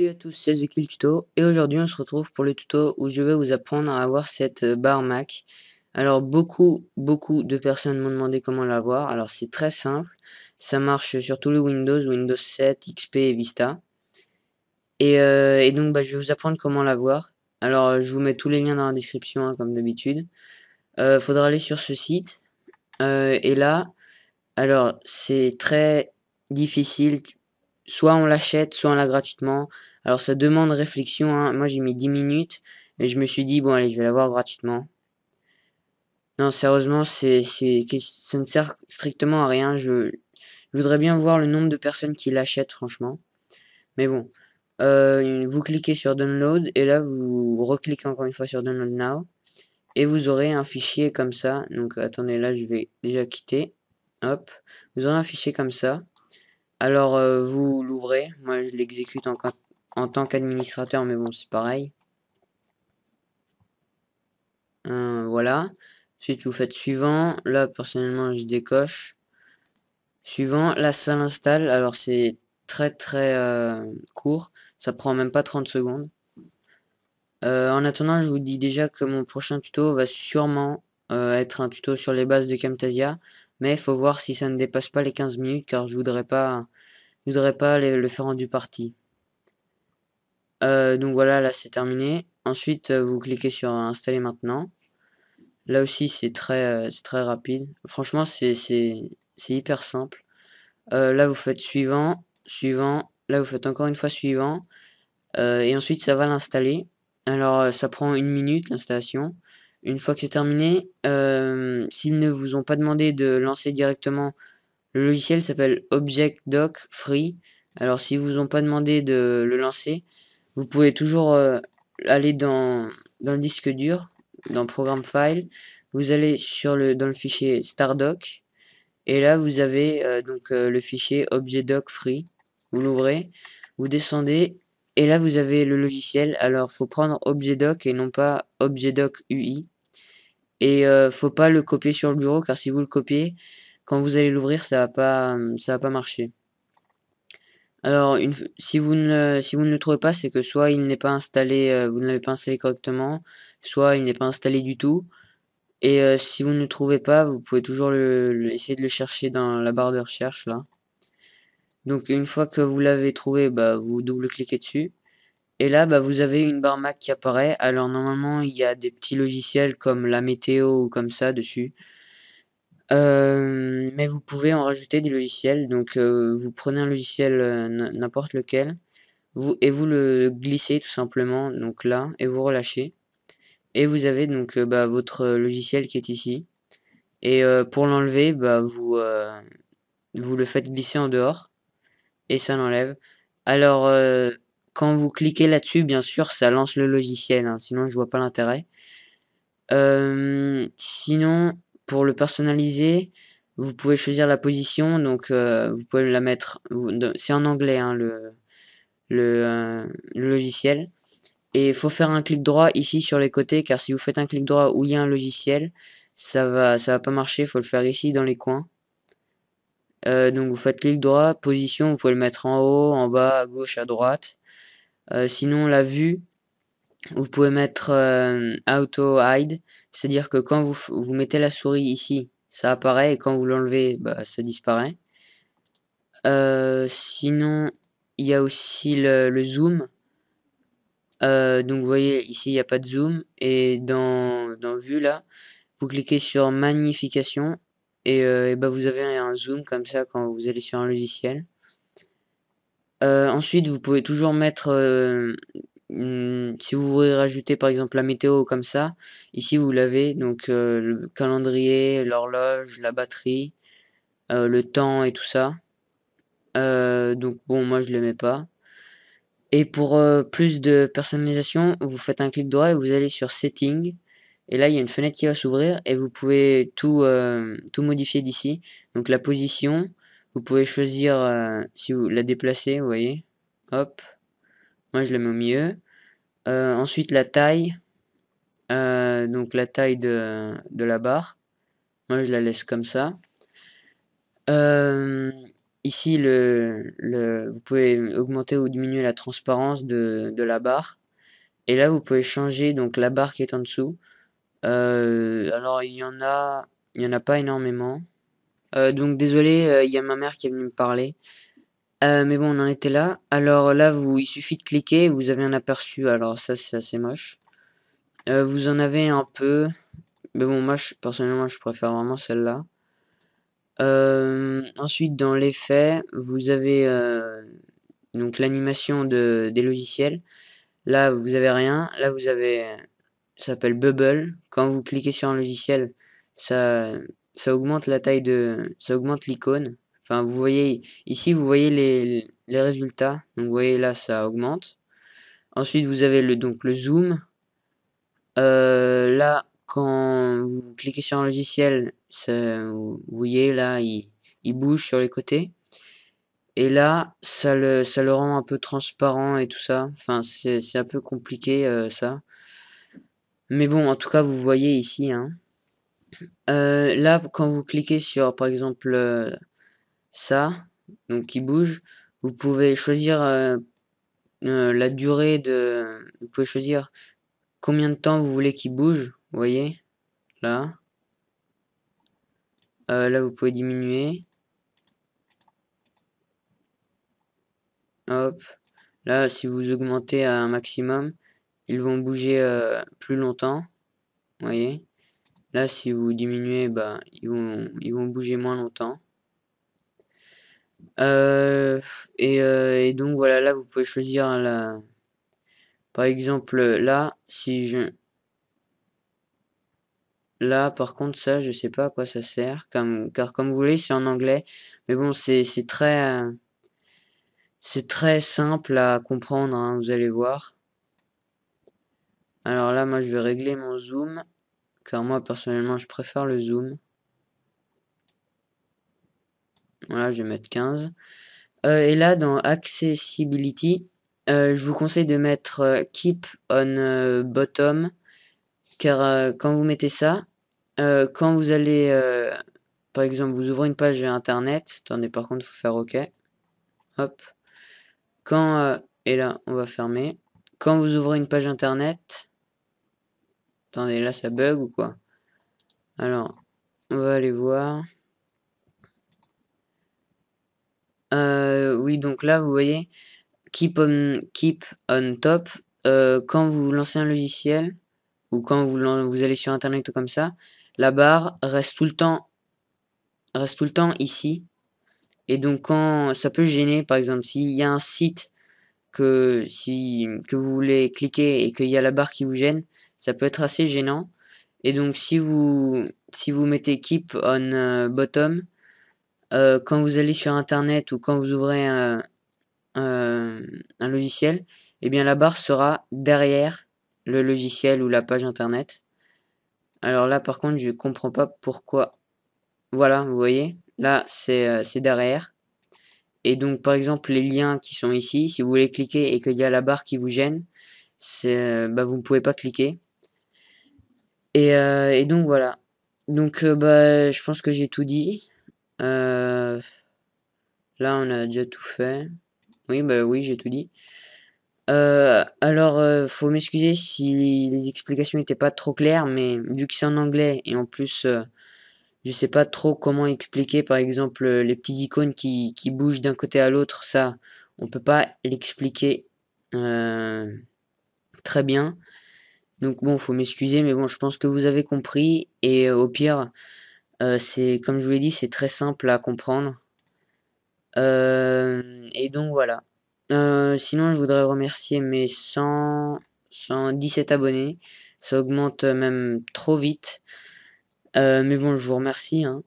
Salut à tous, c'est Ezekiel Tuto et aujourd'hui on se retrouve pour le tuto où je vais vous apprendre à avoir cette barre Mac. Alors beaucoup de personnes m'ont demandé comment l'avoir. Alors c'est très simple, ça marche sur tous les Windows 7, XP et Vista. Et donc je vais vous apprendre comment l'avoir. Alors je vous mets tous les liens dans la description hein, comme d'habitude. Faudra aller sur ce site et là, alors c'est très difficile. Soit on l'achète, soit on l'a gratuitement. Alors ça demande réflexion, hein. Moi j'ai mis 10 minutes et je me suis dit bon allez je vais l'avoir gratuitement. Non sérieusement ça ne sert strictement à rien. Je voudrais bien voir le nombre de personnes qui l'achètent franchement. Mais bon. Vous cliquez sur download et là vous recliquez encore une fois sur download now. Et vous aurez un fichier comme ça. Donc attendez là je vais déjà quitter. Hop. Vous aurez un fichier comme ça. Alors, vous l'ouvrez. Moi, je l'exécute en tant qu'administrateur, mais bon, c'est pareil. Voilà. Ensuite, vous faites suivant. Là, personnellement, je décoche. Suivant. Là, ça l'installe. Alors, c'est très court. Ça prend même pas 30 secondes. En attendant, je vous dis déjà que mon prochain tuto va sûrement être un tuto sur les bases de Camtasia. Mais il faut voir si ça ne dépasse pas les 15 minutes, car je voudrais pas le faire en du parti. Donc voilà, là c'est terminé. Ensuite, vous cliquez sur installer maintenant. Là aussi c'est très rapide. Franchement c'est hyper simple. Là vous faites suivant, suivant. Là vous faites encore une fois suivant. Et ensuite ça va l'installer. Alors ça prend 1 minute l'installation. Une fois que c'est terminé, s'ils ne vous ont pas demandé de lancer directement, le logiciel s'appelle Object Dock Free. Alors si vous ont pas demandé de le lancer, vous pouvez toujours aller dans le disque dur, dans Programme File. Vous allez dans le fichier Stardock. Et là, vous avez le fichier ObjectDoc Free. Vous l'ouvrez, vous descendez. Et là, vous avez le logiciel. Alors, faut prendre ObjectDoc et non pas ObjectDoc UI. Et faut pas le copier sur le bureau, car si vous le copiez, quand vous allez l'ouvrir, ça va pas marcher. Alors, si vous ne le trouvez pas, c'est que soit il n'est pas installé, vous ne l'avez pas installé correctement, soit il n'est pas installé du tout. Et si vous ne le trouvez pas, vous pouvez toujours essayer de le chercher dans la barre de recherche là. Donc une fois que vous l'avez trouvé, vous double-cliquez dessus. Et là, vous avez une barre Mac qui apparaît. Alors normalement, il y a des petits logiciels comme la météo ou comme ça dessus. Mais vous pouvez en rajouter des logiciels. Donc vous prenez un logiciel n'importe lequel. Vous le glissez tout simplement donc là et vous relâchez et vous avez donc votre logiciel qui est ici et pour l'enlever vous le faites glisser en dehors et ça l'enlève. Alors quand vous cliquez là-dessus bien sûr ça lance le logiciel hein, sinon je vois pas l'intérêt. Sinon pour le personnaliser vous pouvez choisir la position donc vous pouvez la mettre c'est en anglais hein, le logiciel. Et il faut faire un clic droit ici sur les côtés, car si vous faites un clic droit où il y a un logiciel, ça va pas marcher, il faut le faire ici dans les coins. Donc vous faites clic droit, position, vous pouvez le mettre en haut, en bas, à gauche, à droite. Sinon la vue, vous pouvez mettre Auto Hide, c'est-à-dire que quand vous mettez la souris ici, ça apparaît, et quand vous l'enlevez, ça disparaît. Sinon, il y a aussi le zoom. Donc vous voyez ici il n'y a pas de zoom et dans vue là vous cliquez sur magnification et vous avez un zoom comme ça quand vous allez sur un logiciel. Ensuite vous pouvez toujours mettre si vous voulez rajouter par exemple la météo comme ça, ici vous l'avez donc le calendrier, l'horloge, la batterie, le temps et tout ça. Donc bon moi je le mets pas. Et pour plus de personnalisation, vous faites un clic droit et vous allez sur Setting. Et là, il y a une fenêtre qui va s'ouvrir et vous pouvez tout modifier d'ici. Donc la position, vous pouvez choisir si vous la déplacez, vous voyez. Hop, moi je la mets au milieu. Ensuite la taille, donc la taille de la barre. Moi je la laisse comme ça. ici, vous pouvez augmenter ou diminuer la transparence de la barre. Et là, vous pouvez changer donc la barre qui est en dessous. Alors, il y en a pas énormément. Donc, désolé, il y a ma mère qui est venue me parler. Mais bon, on en était là. Alors là, il suffit de cliquer, vous avez un aperçu. Alors ça, c'est assez moche. Vous en avez un peu. Mais bon, moi, personnellement, je préfère vraiment celle-là. Ensuite, dans l'effet, vous avez donc l'animation des logiciels. Là, vous avez rien. Là, vous avez, ça s'appelle Bubble. Quand vous cliquez sur un logiciel, ça, ça augmente la taille ça augmente l'icône. Enfin, vous voyez, ici, vous voyez les résultats. Donc, vous voyez là, ça augmente. Ensuite, vous avez donc le zoom. Là, quand vous cliquez sur un logiciel, vous voyez là, il bouge sur les côtés. Et là, ça le rend un peu transparent et tout ça. Enfin, c'est un peu compliqué ça. Mais bon, en tout cas, vous voyez ici. Hein. Là, quand vous cliquez sur, par exemple, ça, donc qui bouge, vous pouvez choisir la durée de. Vous pouvez choisir combien de temps vous voulez qu'il bouge. Vous voyez, là. Là, vous pouvez diminuer. Hop. Là, si vous augmentez à un maximum, ils vont bouger plus longtemps. Vous voyez. Là, si vous diminuez, bah, ils vont bouger moins longtemps. Et donc voilà, là, vous pouvez choisir par exemple, là, là, par contre, ça, je sais pas à quoi ça sert, car comme vous voulez, c'est en anglais. Mais bon, c'est très simple à comprendre, hein, vous allez voir. Alors là, moi, je vais régler mon zoom, car moi, personnellement, je préfère le zoom. Voilà, je vais mettre 15. Et là, dans Accessibility, je vous conseille de mettre Keep on Bottom, car quand vous mettez ça, quand vous allez, par exemple, vous ouvrez une page internet, attendez, par contre, il faut faire OK. Hop. Et là, on va fermer. Quand vous ouvrez une page internet, attendez, là, ça bug ou quoi? Alors, on va aller voir. Oui, donc là, vous voyez, keep on top. Quand vous lancez un logiciel ou quand vous allez sur internet ou comme ça, la barre reste tout le temps ici. Et donc quand ça peut gêner, par exemple, s'il y a un site que vous voulez cliquer et qu'il y a la barre qui vous gêne, ça peut être assez gênant. Et donc si vous mettez keep on bottom, quand vous allez sur internet ou quand vous ouvrez un logiciel, eh bien la barre sera derrière le logiciel ou la page internet. Alors là, par contre, je comprends pas pourquoi. Voilà, vous voyez, là, c'est derrière. Et donc, par exemple, les liens qui sont ici, si vous voulez cliquer et qu'il y a la barre qui vous gêne, bah, vous ne pouvez pas cliquer. Et donc, voilà. Donc, bah, je pense que j'ai tout dit. Là, on a déjà tout fait. Oui, bah oui, j'ai tout dit. Alors, faut m'excuser si les explications n'étaient pas trop claires, mais vu que c'est en anglais et en plus, je sais pas trop comment expliquer, par exemple, les petits icônes qui bougent d'un côté à l'autre, ça, on peut pas l'expliquer très bien. Donc bon, faut m'excuser, mais bon, je pense que vous avez compris et au pire, c'est comme je vous l'ai dit, c'est très simple à comprendre. Et donc voilà. Sinon, je voudrais remercier mes 117 abonnés. Ça augmente même trop vite. Mais bon, je vous remercie. Hein.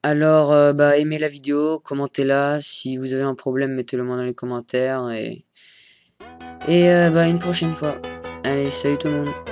Alors, bah, aimez la vidéo, commentez-la. Si vous avez un problème, mettez-le moi dans les commentaires. Et bah, une prochaine fois. Allez, salut tout le monde.